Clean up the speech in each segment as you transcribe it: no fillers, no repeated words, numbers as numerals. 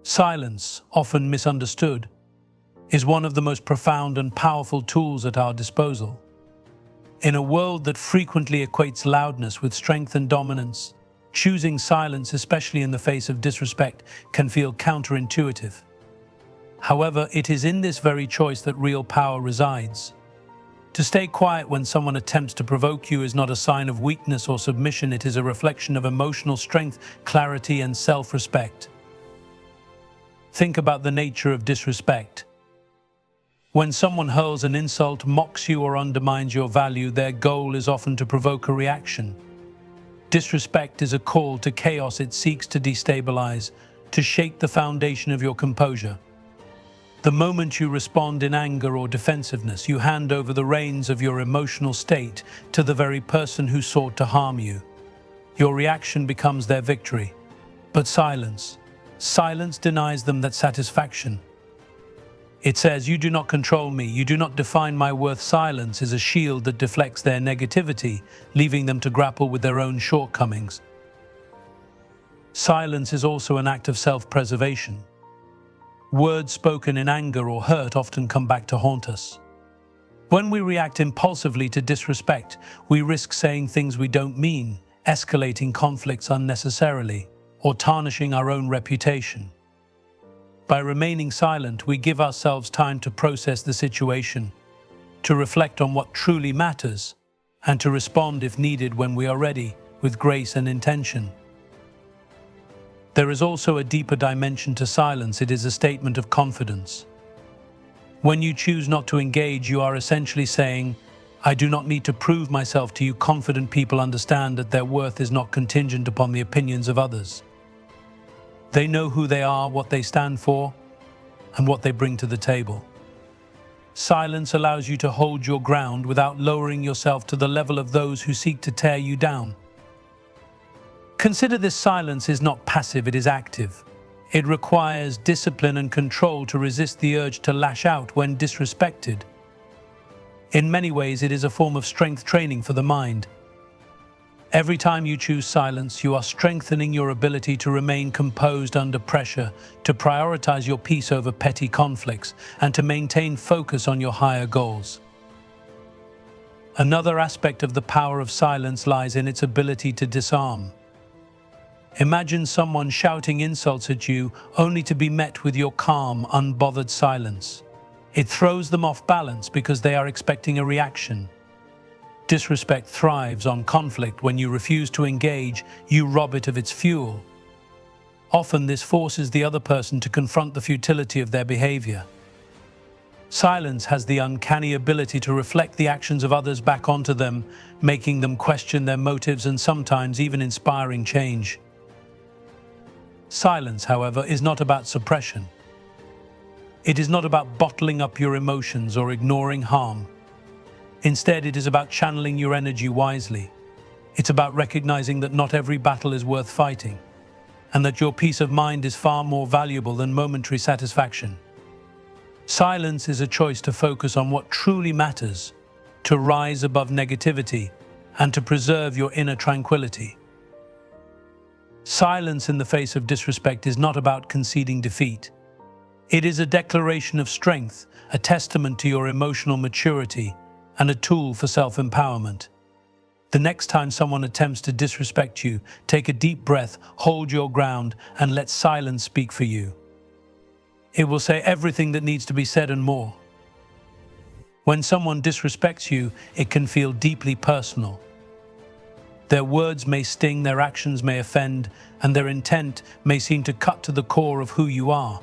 Silence, often misunderstood, is one of the most profound and powerful tools at our disposal. In a world that frequently equates loudness with strength and dominance, choosing silence, especially in the face of disrespect, can feel counterintuitive. However, it is in this very choice that real power resides. To stay quiet when someone attempts to provoke you is not a sign of weakness or submission, it is a reflection of emotional strength, clarity, and self-respect. Think about the nature of disrespect. When someone hurls an insult, mocks you, or undermines your value, their goal is often to provoke a reaction. Disrespect is a call to chaos. It seeks to destabilize, to shake the foundation of your composure. The moment you respond in anger or defensiveness, you hand over the reins of your emotional state to the very person who sought to harm you. Your reaction becomes their victory. But silence denies them that satisfaction. It says, "You do not control me, you do not define my worth." Silence is a shield that deflects their negativity, leaving them to grapple with their own shortcomings. Silence is also an act of self-preservation. Words spoken in anger or hurt often come back to haunt us. When we react impulsively to disrespect, we risk saying things we don't mean, escalating conflicts unnecessarily, or tarnishing our own reputation. By remaining silent, we give ourselves time to process the situation, to reflect on what truly matters, and to respond if needed when we are ready, with grace and intention. There is also a deeper dimension to silence. It is a statement of confidence. When you choose not to engage, you are essentially saying, "I do not need to prove myself to you." Confident people understand that their worth is not contingent upon the opinions of others. They know who they are, what they stand for, and what they bring to the table. Silence allows you to hold your ground without lowering yourself to the level of those who seek to tear you down. Consider this: silence is not passive, it is active. It requires discipline and control to resist the urge to lash out when disrespected. In many ways, it is a form of strength training for the mind. Every time you choose silence, you are strengthening your ability to remain composed under pressure, to prioritize your peace over petty conflicts, and to maintain focus on your higher goals. Another aspect of the power of silence lies in its ability to disarm. Imagine someone shouting insults at you only to be met with your calm, unbothered silence. It throws them off balance because they are expecting a reaction. Disrespect thrives on conflict. When you refuse to engage, you rob it of its fuel. Often this forces the other person to confront the futility of their behavior. Silence has the uncanny ability to reflect the actions of others back onto them, making them question their motives and sometimes even inspiring change. Silence, however, is not about suppression. It is not about bottling up your emotions or ignoring harm. Instead, it is about channeling your energy wisely. It's about recognizing that not every battle is worth fighting, and that your peace of mind is far more valuable than momentary satisfaction. Silence is a choice to focus on what truly matters, to rise above negativity, and to preserve your inner tranquility. Silence in the face of disrespect is not about conceding defeat. It is a declaration of strength, a testament to your emotional maturity, and a tool for self-empowerment. The next time someone attempts to disrespect you, take a deep breath, hold your ground, and let silence speak for you. It will say everything that needs to be said and more. When someone disrespects you, it can feel deeply personal. Their words may sting, their actions may offend, and their intent may seem to cut to the core of who you are.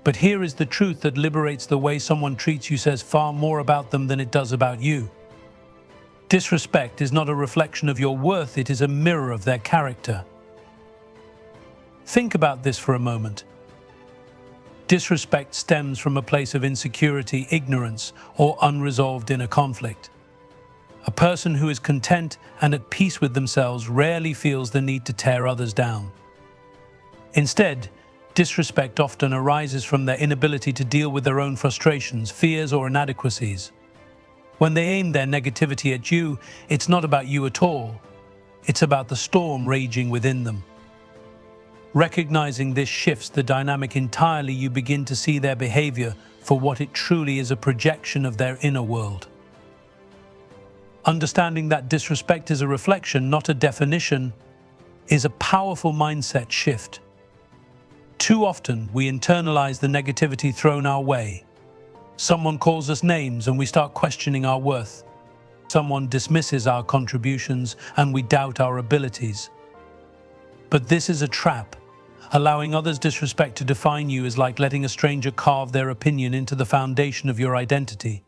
But here is the truth that liberates: the way someone treats you says far more about them than it does about you. Disrespect is not a reflection of your worth, it is a mirror of their character. Think about this for a moment. Disrespect stems from a place of insecurity, ignorance, or unresolved inner conflict. A person who is content and at peace with themselves rarely feels the need to tear others down. Instead, disrespect often arises from their inability to deal with their own frustrations, fears, or inadequacies. When they aim their negativity at you, it's not about you at all. It's about the storm raging within them. Recognizing this shifts the dynamic entirely. You begin to see their behavior for what it truly is, a projection of their inner world. Understanding that disrespect is a reflection, not a definition, is a powerful mindset shift. Too often, we internalize the negativity thrown our way. Someone calls us names and we start questioning our worth. Someone dismisses our contributions and we doubt our abilities. But this is a trap. Allowing others' disrespect to define you is like letting a stranger carve their opinion into the foundation of your identity.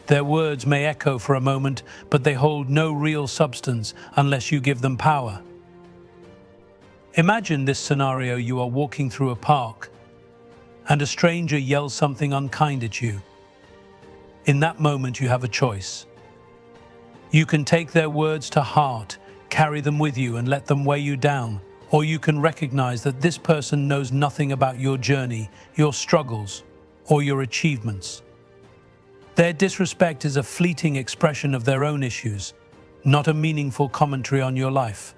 Their words may echo for a moment, but they hold no real substance unless you give them power. Imagine this scenario: you are walking through a park, and a stranger yells something unkind at you. In that moment, you have a choice. You can take their words to heart, carry them with you, and let them weigh you down, or you can recognize that this person knows nothing about your journey, your struggles, or your achievements. Their disrespect is a fleeting expression of their own issues, not a meaningful commentary on your life.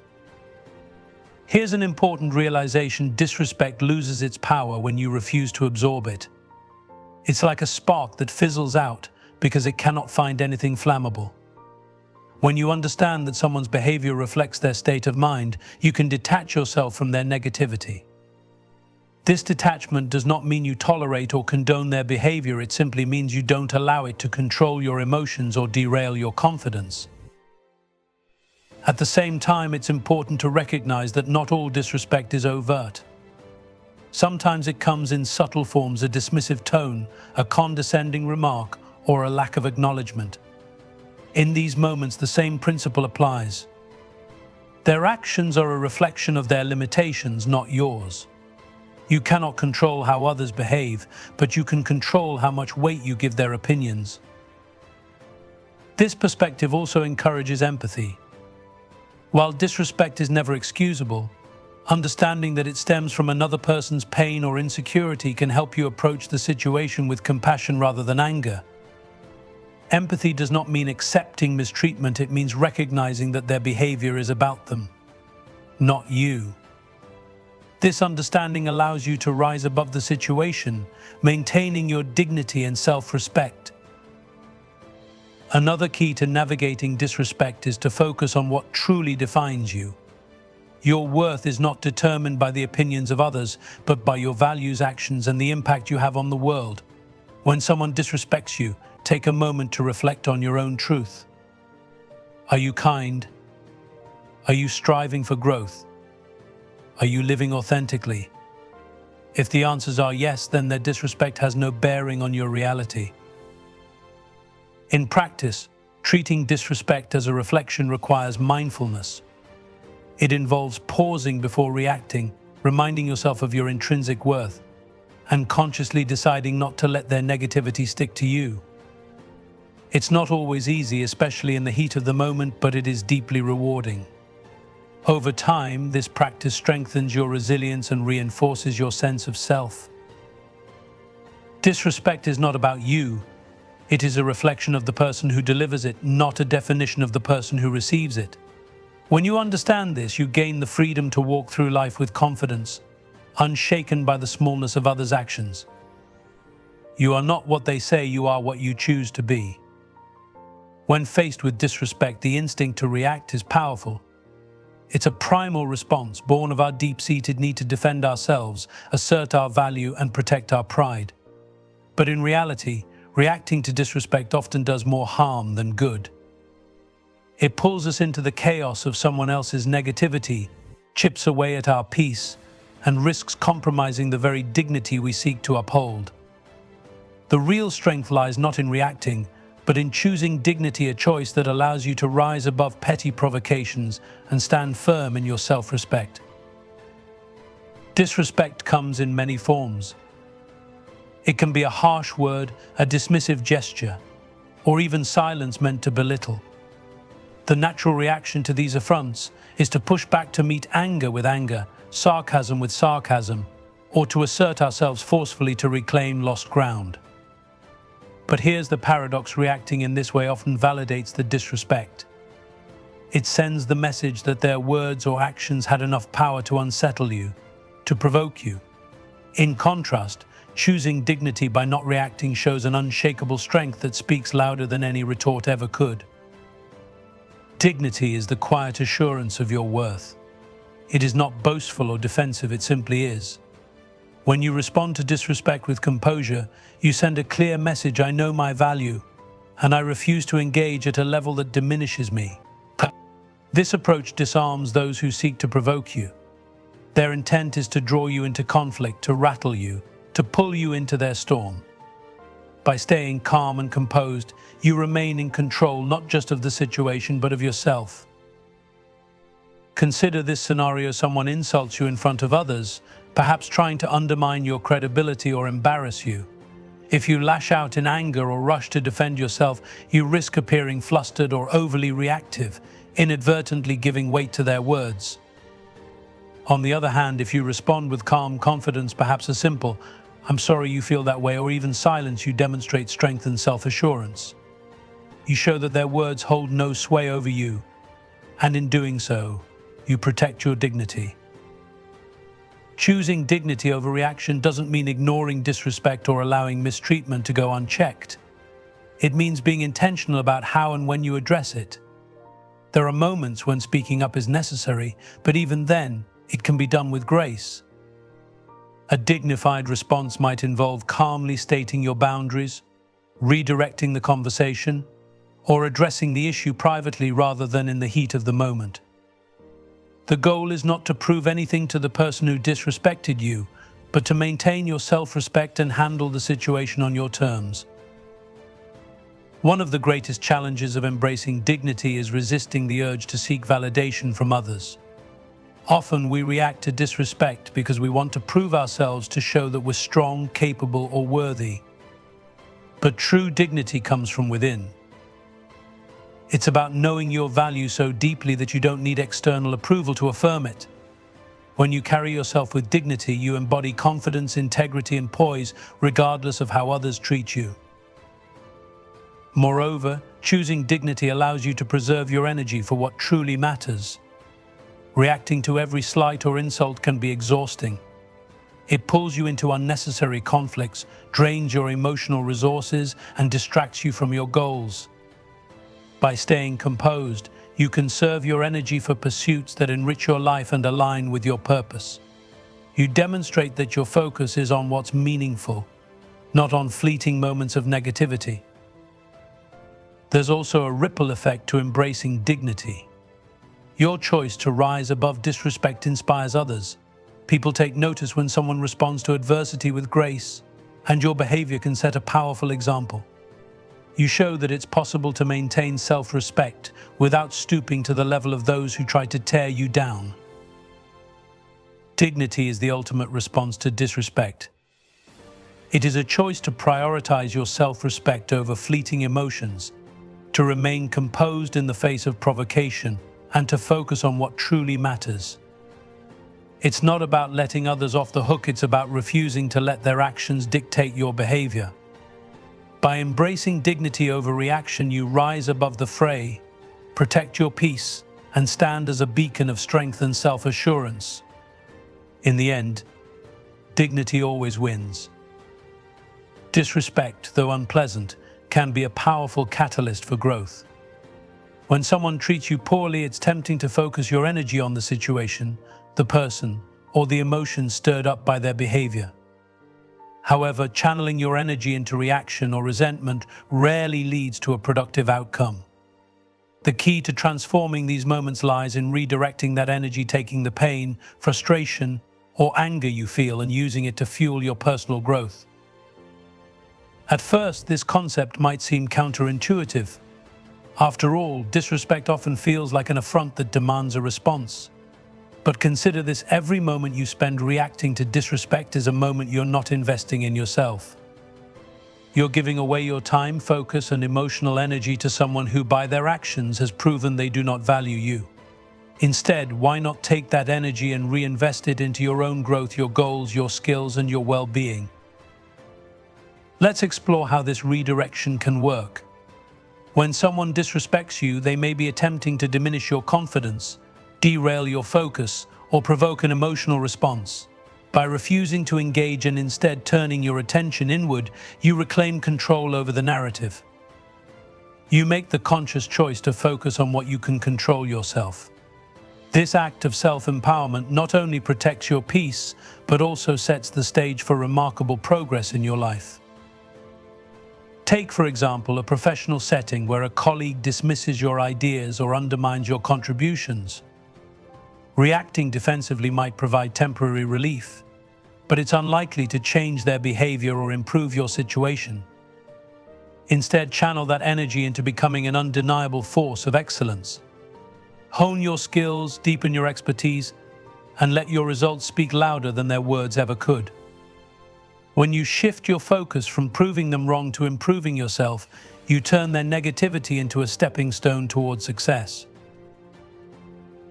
Here's an important realization: disrespect loses its power when you refuse to absorb it. It's like a spark that fizzles out because it cannot find anything flammable. When you understand that someone's behavior reflects their state of mind, you can detach yourself from their negativity. This detachment does not mean you tolerate or condone their behavior. It simply means you don't allow it to control your emotions or derail your confidence. At the same time, it's important to recognize that not all disrespect is overt. Sometimes it comes in subtle forms: a dismissive tone, a condescending remark, or a lack of acknowledgement. In these moments, the same principle applies. Their actions are a reflection of their limitations, not yours. You cannot control how others behave, but you can control how much weight you give their opinions. This perspective also encourages empathy. While disrespect is never excusable, understanding that it stems from another person's pain or insecurity can help you approach the situation with compassion rather than anger. Empathy does not mean accepting mistreatment. It means recognizing that their behavior is about them, not you. This understanding allows you to rise above the situation, maintaining your dignity and self-respect. Another key to navigating disrespect is to focus on what truly defines you. Your worth is not determined by the opinions of others, but by your values, actions, and the impact you have on the world. When someone disrespects you, take a moment to reflect on your own truth. Are you kind? Are you striving for growth? Are you living authentically? If the answers are yes, then their disrespect has no bearing on your reality. In practice, treating disrespect as a reflection requires mindfulness. It involves pausing before reacting, reminding yourself of your intrinsic worth, and consciously deciding not to let their negativity stick to you. It's not always easy, especially in the heat of the moment, but it is deeply rewarding. Over time, this practice strengthens your resilience and reinforces your sense of self. Disrespect is not about you. It is a reflection of the person who delivers it, not a definition of the person who receives it. When you understand this, you gain the freedom to walk through life with confidence, unshaken by the smallness of others' actions. You are not what they say, you are what you choose to be. When faced with disrespect, the instinct to react is powerful. It's a primal response born of our deep-seated need to defend ourselves, assert our value, and protect our pride. But in reality, reacting to disrespect often does more harm than good. It pulls us into the chaos of someone else's negativity, chips away at our peace, and risks compromising the very dignity we seek to uphold. The real strength lies not in reacting, but in choosing dignity, a choice that allows you to rise above petty provocations and stand firm in your self-respect. Disrespect comes in many forms. It can be a harsh word, a dismissive gesture, or even silence meant to belittle. The natural reaction to these affronts is to push back, to meet anger with anger, sarcasm with sarcasm, or to assert ourselves forcefully to reclaim lost ground. But here's the paradox: reacting in this way often validates the disrespect. It sends the message that their words or actions had enough power to unsettle you, to provoke you. In contrast, choosing dignity by not reacting shows an unshakable strength that speaks louder than any retort ever could. Dignity is the quiet assurance of your worth. It is not boastful or defensive, it simply is. When you respond to disrespect with composure, you send a clear message: I know my value, and I refuse to engage at a level that diminishes me. This approach disarms those who seek to provoke you. Their intent is to draw you into conflict, to rattle you, to pull you into their storm. By staying calm and composed, you remain in control not just of the situation, but of yourself. Consider this scenario: someone insults you in front of others, perhaps trying to undermine your credibility or embarrass you. If you lash out in anger or rush to defend yourself, you risk appearing flustered or overly reactive, inadvertently giving weight to their words. On the other hand, if you respond with calm confidence, perhaps a simple "I'm sorry you feel that way," or even silence, you demonstrate strength and self-assurance. You show that their words hold no sway over you, and in doing so, you protect your dignity. Choosing dignity over reaction doesn't mean ignoring disrespect or allowing mistreatment to go unchecked. It means being intentional about how and when you address it. There are moments when speaking up is necessary, but even then, it can be done with grace. A dignified response might involve calmly stating your boundaries, redirecting the conversation, or addressing the issue privately rather than in the heat of the moment. The goal is not to prove anything to the person who disrespected you, but to maintain your self-respect and handle the situation on your terms. One of the greatest challenges of embracing dignity is resisting the urge to seek validation from others. Often we react to disrespect because we want to prove ourselves, to show that we're strong, capable, or worthy. But true dignity comes from within. It's about knowing your value so deeply that you don't need external approval to affirm it. When you carry yourself with dignity, you embody confidence, integrity, and poise, regardless of how others treat you. Moreover, choosing dignity allows you to preserve your energy for what truly matters. Reacting to every slight or insult can be exhausting. It pulls you into unnecessary conflicts, drains your emotional resources, and distracts you from your goals. By staying composed, you conserve your energy for pursuits that enrich your life and align with your purpose. You demonstrate that your focus is on what's meaningful, not on fleeting moments of negativity. There's also a ripple effect to embracing dignity. Your choice to rise above disrespect inspires others. People take notice when someone responds to adversity with grace, and your behavior can set a powerful example. You show that it's possible to maintain self-respect without stooping to the level of those who try to tear you down. Dignity is the ultimate response to disrespect. It is a choice to prioritize your self-respect over fleeting emotions, to remain composed in the face of provocation, and to focus on what truly matters. It's not about letting others off the hook, it's about refusing to let their actions dictate your behavior. By embracing dignity over reaction, you rise above the fray, protect your peace, and stand as a beacon of strength and self-assurance. In the end, dignity always wins. Disrespect, though unpleasant, can be a powerful catalyst for growth. When someone treats you poorly, it's tempting to focus your energy on the situation, the person, or the emotions stirred up by their behavior. However, channeling your energy into reaction or resentment rarely leads to a productive outcome. The key to transforming these moments lies in redirecting that energy, taking the pain, frustration, or anger you feel and using it to fuel your personal growth. At first, this concept might seem counterintuitive. After all, disrespect often feels like an affront that demands a response. But consider this: every moment you spend reacting to disrespect is a moment you're not investing in yourself. You're giving away your time, focus, and emotional energy to someone who, by their actions, has proven they do not value you. Instead, why not take that energy and reinvest it into your own growth, your goals, your skills, and your well-being? Let's explore how this redirection can work. When someone disrespects you, they may be attempting to diminish your confidence, derail your focus, or provoke an emotional response. By refusing to engage and instead turning your attention inward, you reclaim control over the narrative. You make the conscious choice to focus on what you can control yourself. This act of self-empowerment not only protects your peace, but also sets the stage for remarkable progress in your life. Take, for example, a professional setting where a colleague dismisses your ideas or undermines your contributions. Reacting defensively might provide temporary relief, but it's unlikely to change their behavior or improve your situation. Instead, channel that energy into becoming an undeniable force of excellence. Hone your skills, deepen your expertise, and let your results speak louder than their words ever could. When you shift your focus from proving them wrong to improving yourself, you turn their negativity into a stepping stone towards success.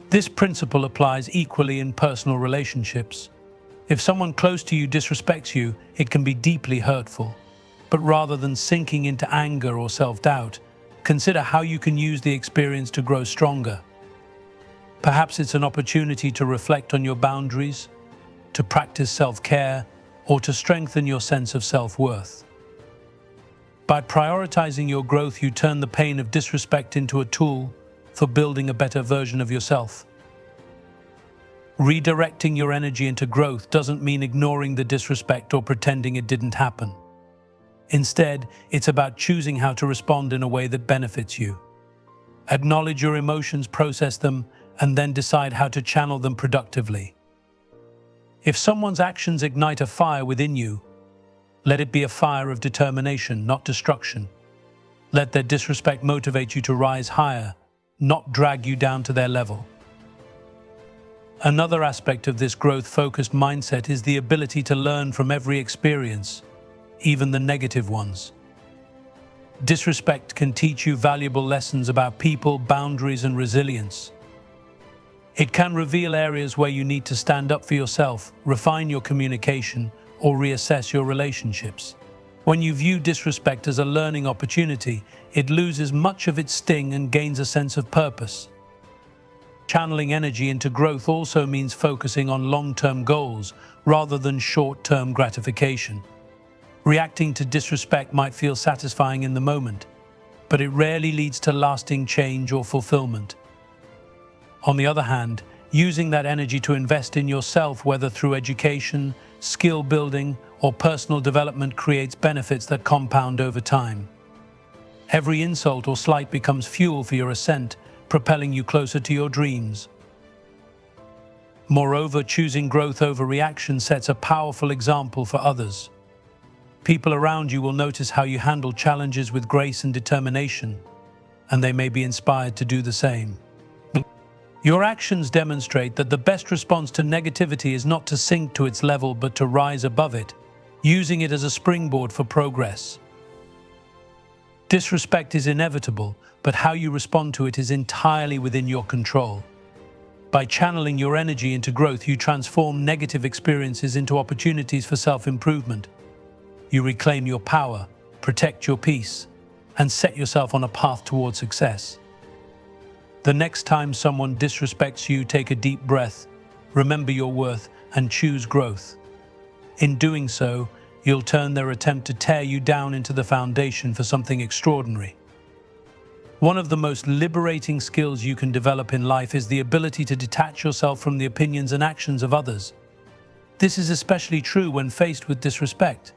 This principle applies equally in personal relationships. If someone close to you disrespects you, it can be deeply hurtful. But rather than sinking into anger or self-doubt, consider how you can use the experience to grow stronger. Perhaps it's an opportunity to reflect on your boundaries, to practice self-care, or to strengthen your sense of self-worth. By prioritizing your growth, you turn the pain of disrespect into a tool for building a better version of yourself. Redirecting your energy into growth doesn't mean ignoring the disrespect or pretending it didn't happen. Instead, it's about choosing how to respond in a way that benefits you. Acknowledge your emotions, process them, and then decide how to channel them productively. If someone's actions ignite a fire within you, let it be a fire of determination, not destruction. Let their disrespect motivate you to rise higher, not drag you down to their level. Another aspect of this growth-focused mindset is the ability to learn from every experience, even the negative ones. Disrespect can teach you valuable lessons about people, boundaries, and resilience. It can reveal areas where you need to stand up for yourself, refine your communication, or reassess your relationships. When you view disrespect as a learning opportunity, it loses much of its sting and gains a sense of purpose. Channeling energy into growth also means focusing on long-term goals rather than short-term gratification. Reacting to disrespect might feel satisfying in the moment, but it rarely leads to lasting change or fulfillment. On the other hand, using that energy to invest in yourself, whether through education, skill building, or personal development, creates benefits that compound over time. Every insult or slight becomes fuel for your ascent, propelling you closer to your dreams. Moreover, choosing growth over reaction sets a powerful example for others. People around you will notice how you handle challenges with grace and determination, and they may be inspired to do the same. Your actions demonstrate that the best response to negativity is not to sink to its level, but to rise above it, using it as a springboard for progress. Disrespect is inevitable, but how you respond to it is entirely within your control. By channeling your energy into growth, you transform negative experiences into opportunities for self-improvement. You reclaim your power, protect your peace, and set yourself on a path toward success. The next time someone disrespects you, take a deep breath, remember your worth, and choose growth. In doing so, you'll turn their attempt to tear you down into the foundation for something extraordinary. One of the most liberating skills you can develop in life is the ability to detach yourself from the opinions and actions of others. This is especially true when faced with disrespect.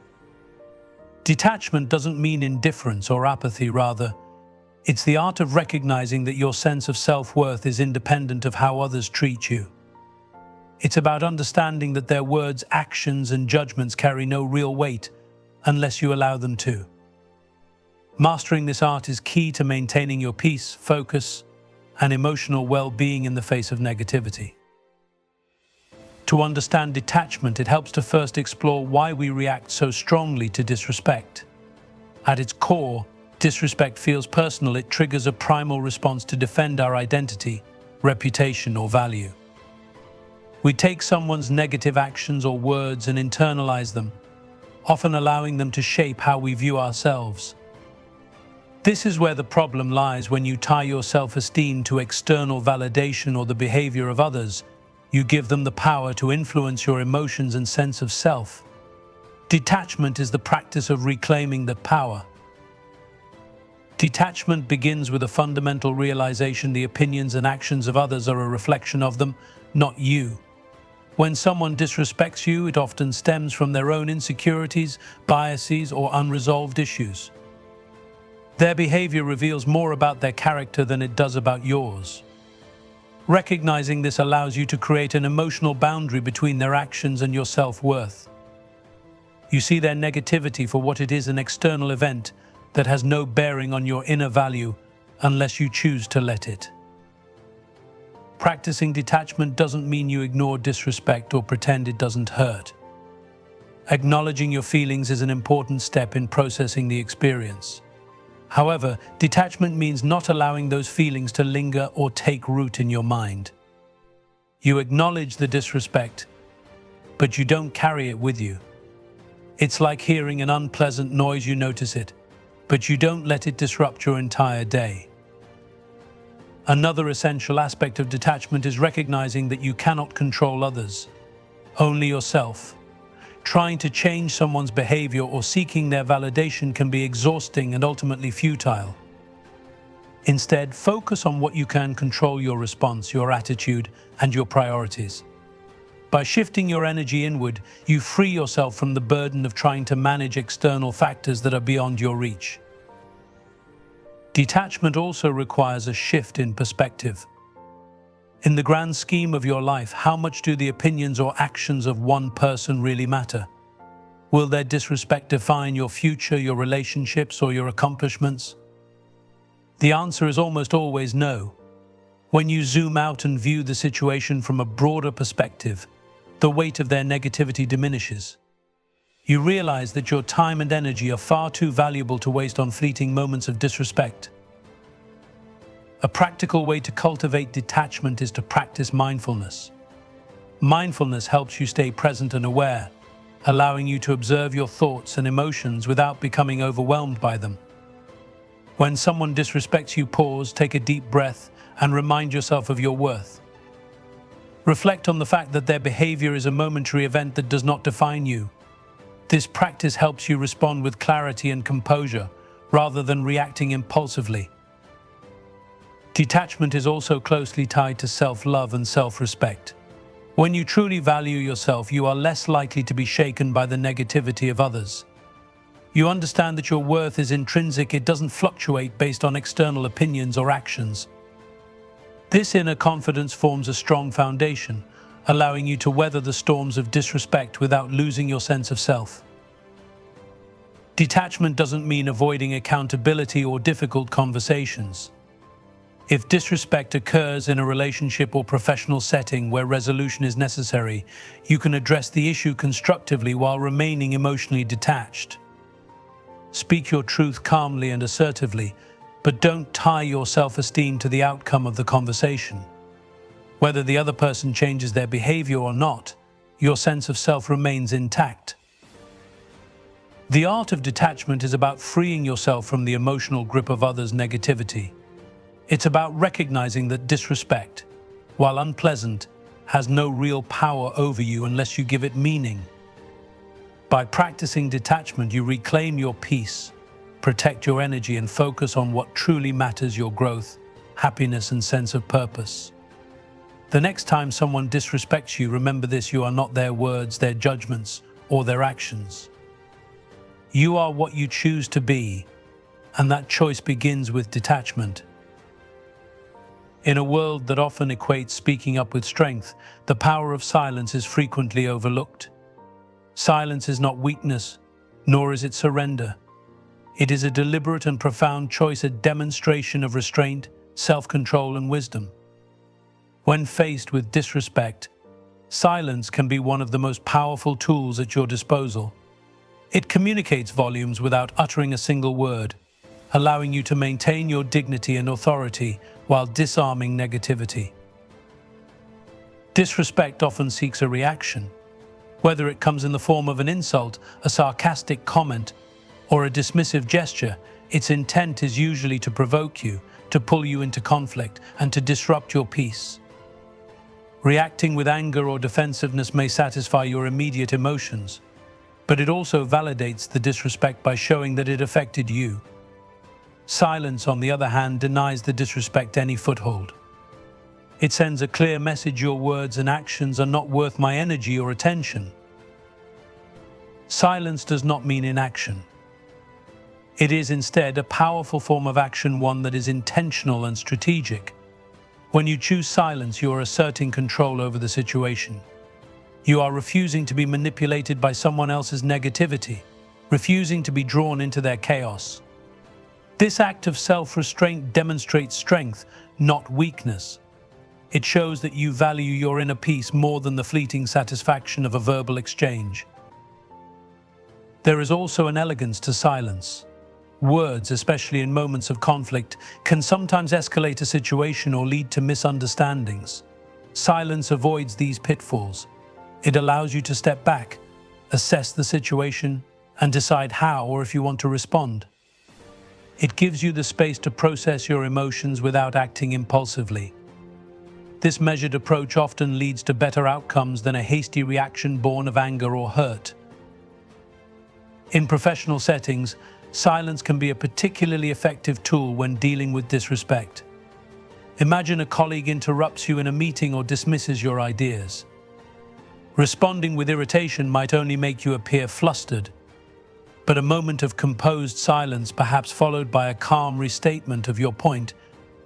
Detachment doesn't mean indifference or apathy, rather, it's the art of recognizing that your sense of self-worth is independent of how others treat you. It's about understanding that their words, actions, and judgments carry no real weight unless you allow them to. Mastering this art is key to maintaining your peace, focus, and emotional well-being in the face of negativity. To understand detachment, it helps to first explore why we react so strongly to disrespect. At its core, disrespect feels personal. It triggers a primal response to defend our identity, reputation, or value. We take someone's negative actions or words and internalize them, often allowing them to shape how we view ourselves. This is where the problem lies. When you tie your self-esteem to external validation or the behavior of others, you give them the power to influence your emotions and sense of self. Detachment is the practice of reclaiming that power. Detachment begins with a fundamental realization: the opinions and actions of others are a reflection of them, not you. When someone disrespects you, it often stems from their own insecurities, biases, or unresolved issues. Their behavior reveals more about their character than it does about yours. Recognizing this allows you to create an emotional boundary between their actions and your self-worth. You see their negativity for what it is: an external event that has no bearing on your inner value unless you choose to let it. Practicing detachment doesn't mean you ignore disrespect or pretend it doesn't hurt. Acknowledging your feelings is an important step in processing the experience. However, detachment means not allowing those feelings to linger or take root in your mind. You acknowledge the disrespect, but you don't carry it with you. It's like hearing an unpleasant noise. You notice it, but you don't let it disrupt your entire day. Another essential aspect of detachment is recognizing that you cannot control others, only yourself. Trying to change someone's behavior or seeking their validation can be exhausting and ultimately futile. Instead, focus on what you can control: your response, your attitude, and your priorities. By shifting your energy inward, you free yourself from the burden of trying to manage external factors that are beyond your reach. Detachment also requires a shift in perspective. In the grand scheme of your life, how much do the opinions or actions of one person really matter? Will their disrespect define your future, your relationships, or your accomplishments? The answer is almost always no. When you zoom out and view the situation from a broader perspective, the weight of their negativity diminishes. You realize that your time and energy are far too valuable to waste on fleeting moments of disrespect. A practical way to cultivate detachment is to practice mindfulness. Mindfulness helps you stay present and aware, allowing you to observe your thoughts and emotions without becoming overwhelmed by them. When someone disrespects you, pause, take a deep breath, and remind yourself of your worth. Reflect on the fact that their behavior is a momentary event that does not define you. This practice helps you respond with clarity and composure, rather than reacting impulsively. Detachment is also closely tied to self-love and self-respect. When you truly value yourself, you are less likely to be shaken by the negativity of others. You understand that your worth is intrinsic; it doesn't fluctuate based on external opinions or actions. This inner confidence forms a strong foundation, allowing you to weather the storms of disrespect without losing your sense of self. Detachment doesn't mean avoiding accountability or difficult conversations. If disrespect occurs in a relationship or professional setting where resolution is necessary, you can address the issue constructively while remaining emotionally detached. Speak your truth calmly and assertively, but don't tie your self-esteem to the outcome of the conversation. Whether the other person changes their behavior or not, your sense of self remains intact. The art of detachment is about freeing yourself from the emotional grip of others' negativity. It's about recognizing that disrespect, while unpleasant, has no real power over you unless you give it meaning. By practicing detachment, you reclaim your peace, protect your energy, and focus on what truly matters: your growth, happiness, and sense of purpose. The next time someone disrespects you, remember this: you are not their words, their judgments, or their actions. You are what you choose to be, and that choice begins with detachment. In a world that often equates speaking up with strength, the power of silence is frequently overlooked. Silence is not weakness, nor is it surrender. It is a deliberate and profound choice, a demonstration of restraint, self-control, and wisdom. When faced with disrespect, silence can be one of the most powerful tools at your disposal. It communicates volumes without uttering a single word, allowing you to maintain your dignity and authority while disarming negativity. Disrespect often seeks a reaction, whether it comes in the form of an insult, a sarcastic comment, or a dismissive gesture. Its intent is usually to provoke you, to pull you into conflict, and to disrupt your peace. Reacting with anger or defensiveness may satisfy your immediate emotions, but it also validates the disrespect by showing that it affected you. Silence, on the other hand, denies the disrespect any foothold. It sends a clear message: your words and actions are not worth my energy or attention. Silence does not mean inaction. It is instead a powerful form of action, one that is intentional and strategic. When you choose silence, you are asserting control over the situation. You are refusing to be manipulated by someone else's negativity, refusing to be drawn into their chaos. This act of self-restraint demonstrates strength, not weakness. It shows that you value your inner peace more than the fleeting satisfaction of a verbal exchange. There is also an elegance to silence. Words, especially in moments of conflict, can sometimes escalate a situation or lead to misunderstandings. Silence avoids these pitfalls. It allows you to step back, assess the situation, and decide how or if you want to respond. It gives you the space to process your emotions without acting impulsively. This measured approach often leads to better outcomes than a hasty reaction born of anger or hurt. In professional settings, silence can be a particularly effective tool when dealing with disrespect. Imagine a colleague interrupts you in a meeting or dismisses your ideas. Responding with irritation might only make you appear flustered, but a moment of composed silence, perhaps followed by a calm restatement of your point,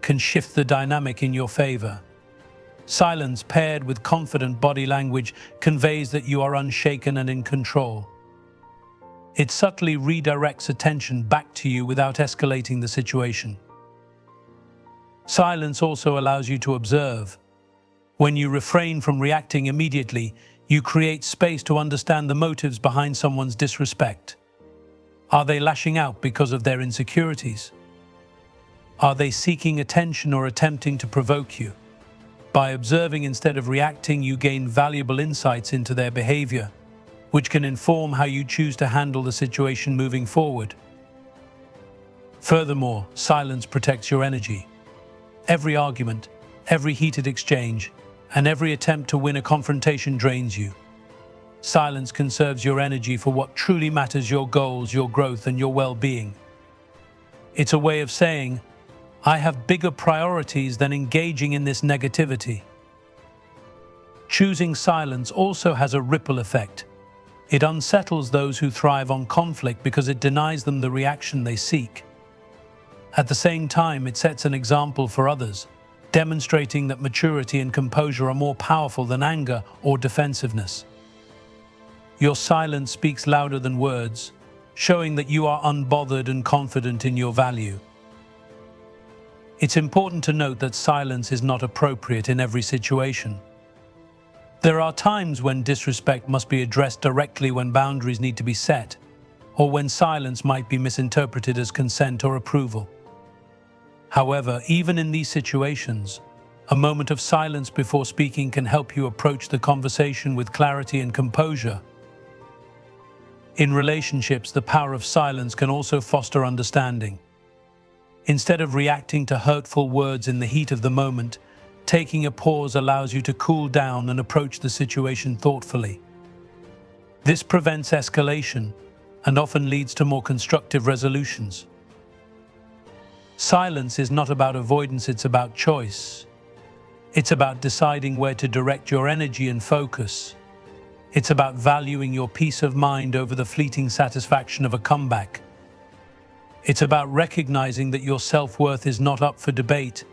can shift the dynamic in your favor. Silence paired with confident body language conveys that you are unshaken and in control. It subtly redirects attention back to you without escalating the situation. Silence also allows you to observe. When you refrain from reacting immediately, you create space to understand the motives behind someone's disrespect. Are they lashing out because of their insecurities? Are they seeking attention or attempting to provoke you? By observing instead of reacting, you gain valuable insights into their behavior, which can inform how you choose to handle the situation moving forward. Furthermore, silence protects your energy. Every argument, every heated exchange, and every attempt to win a confrontation drains you. Silence conserves your energy for what truly matters: your goals, your growth, and your well-being. It's a way of saying, I have bigger priorities than engaging in this negativity. Choosing silence also has a ripple effect. It unsettles those who thrive on conflict because it denies them the reaction they seek. At the same time, it sets an example for others, demonstrating that maturity and composure are more powerful than anger or defensiveness. Your silence speaks louder than words, showing that you are unbothered and confident in your value. It's important to note that silence is not appropriate in every situation. There are times when disrespect must be addressed directly, when boundaries need to be set, or when silence might be misinterpreted as consent or approval. However, even in these situations, a moment of silence before speaking can help you approach the conversation with clarity and composure. In relationships, the power of silence can also foster understanding. Instead of reacting to hurtful words in the heat of the moment, taking a pause allows you to cool down and approach the situation thoughtfully. This prevents escalation and often leads to more constructive resolutions. Silence is not about avoidance, it's about choice. It's about deciding where to direct your energy and focus. It's about valuing your peace of mind over the fleeting satisfaction of a comeback. It's about recognizing that your self-worth is not up for debate,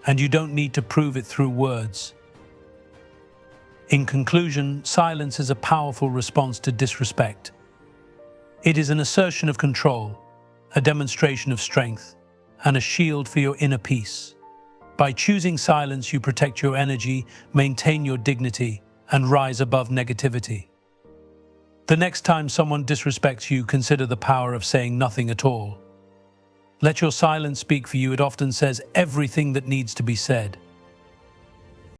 and you don't need to prove it through words. In conclusion, silence is a powerful response to disrespect. It is an assertion of control, a demonstration of strength, and a shield for your inner peace. By choosing silence, you protect your energy, maintain your dignity, and rise above negativity. The next time someone disrespects you, consider the power of saying nothing at all. Let your silence speak for you. It often says everything that needs to be said.